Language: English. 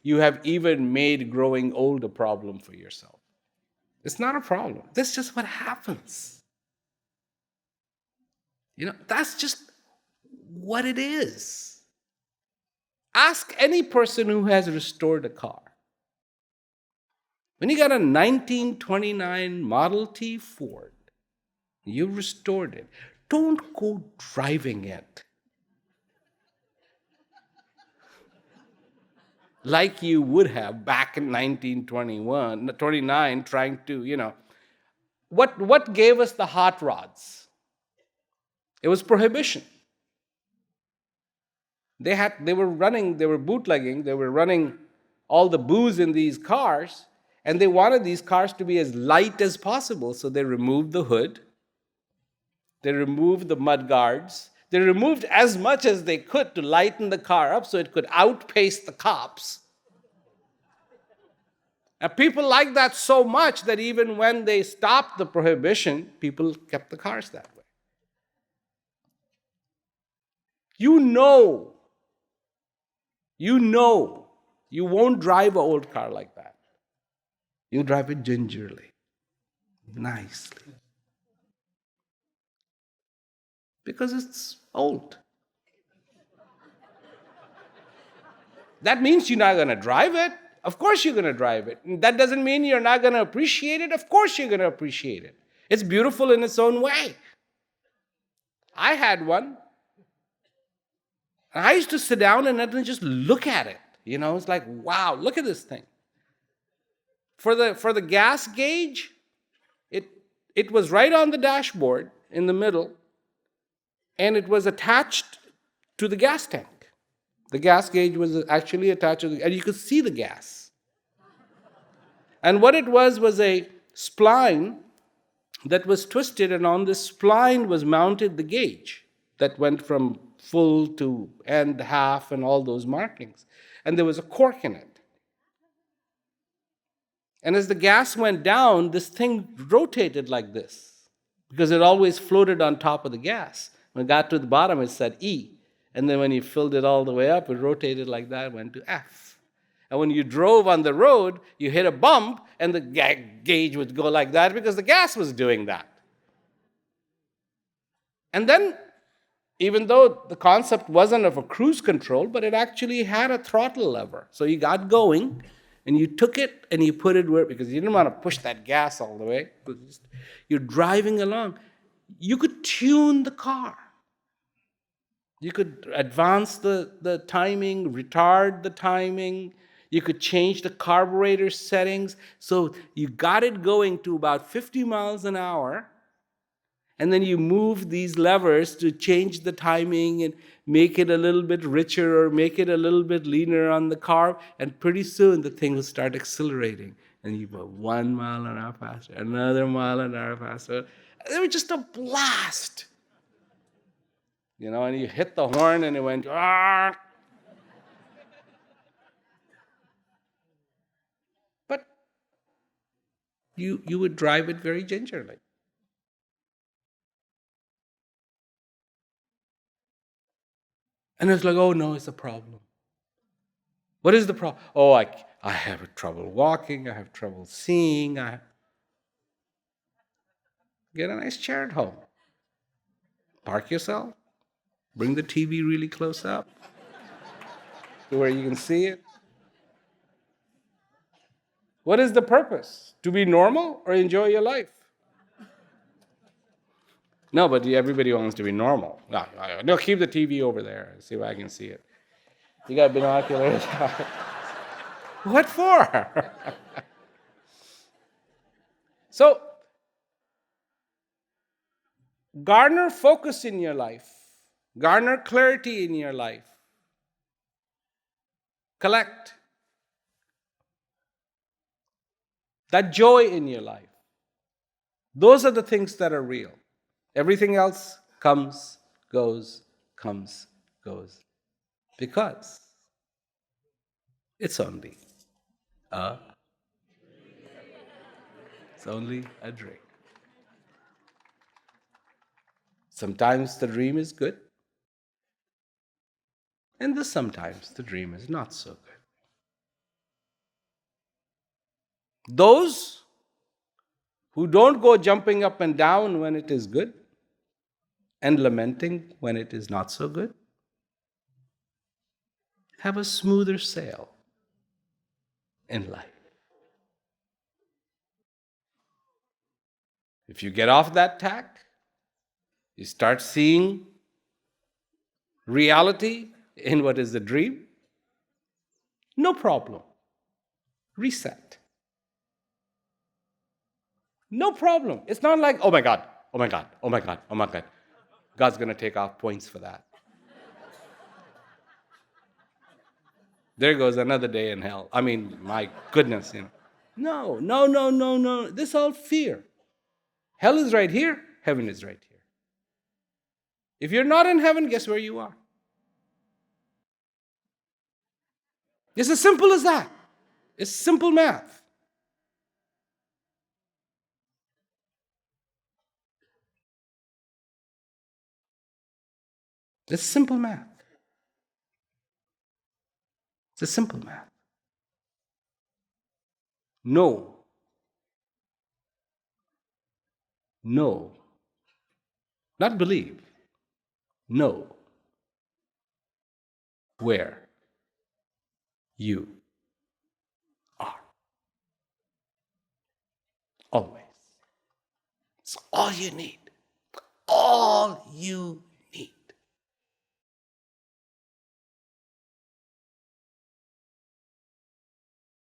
You have even made growing old a problem for yourself. It's not a problem. That's just what happens. That's just what it is. Ask any person who has restored a car. When you got a 1929 Model T Ford, you restored it. Don't go driving it like you would have back in 1929, trying to. What gave us the hot rods? It was prohibition. They were bootlegging, they were running all the booze in these cars, and they wanted these cars to be as light as possible, so they removed the hood, they removed the mud guards, they removed as much as they could to lighten the car up so it could outpace the cops. And people liked that so much that even when they stopped the prohibition, people kept the cars that way. You know you won't drive an old car like that. You drive it gingerly, nicely. Because it's old. That means you're not going to drive it. Of course you're going to drive it. And that doesn't mean you're not going to appreciate it. Of course you're going to appreciate it. It's beautiful in its own way. I had one. And I used to sit down and then just look at it. It's like, wow, look at this thing. For the gas gauge, it was right on the dashboard in the middle, and it was attached to the gas tank. The gas gauge was actually attached to and you could see the gas. And what it was a spline that was twisted, and on this spline was mounted the gauge that went from full to end, half, and all those markings. And there was a cork in it. And as the gas went down, this thing rotated like this, because it always floated on top of the gas. When it got to the bottom, it said E. And then when you filled it all the way up, it rotated like that, went to F. And when you drove on the road, you hit a bump, and the gauge would go like that because the gas was doing that. And then, even though the concept wasn't of a cruise control, but it actually had a throttle lever. So you got going, and you took it and you put it where, because you didn't want to push that gas all the way. You're driving along. You could tune the car. You could advance the timing, retard the timing. You could change the carburetor settings. So you got it going to about 50 miles an hour. And then you move these levers to change the timing and make it a little bit richer or make it a little bit leaner on the car. And pretty soon the thing will start accelerating. And you go 1 mile an hour faster, another mile an hour faster. It was just a blast. And you hit the horn and it went, "Argh!" But you would drive it very gingerly. And it's like, oh no, it's a problem. What is the problem? Oh, I have trouble walking, I have trouble seeing. Get a nice chair at home. Park yourself. Bring the TV really close up to where you can see it. What is the purpose? To be normal or enjoy your life? No, but everybody wants to be normal. No, keep the TV over there. See if I can see it. You got binoculars? What for? So, garner focus in your life. Garner clarity in your life. Collect that joy in your life. Those are the things that are real. Everything else comes, goes, comes, goes. Because it's only a dream. Sometimes the dream is good, and sometimes the dream is not so good. Those who don't go jumping up and down when it is good and lamenting when it is not so good have a smoother sail in life. If you get off that tack, you start seeing reality in what is the dream, no problem. Reset. No problem. It's not like, oh my God, oh my God, oh my God, oh my God. God's going to take off points for that. There goes another day in hell. I mean, my goodness, No, no, no, no, no. This is all fear. Hell is right here. Heaven is right here. If you're not in heaven, guess where you are? It's as simple as that. It's simple math. It's simple math. It's a simple math. No. No. Not believe. Know where you are. Always. It's all you need. All you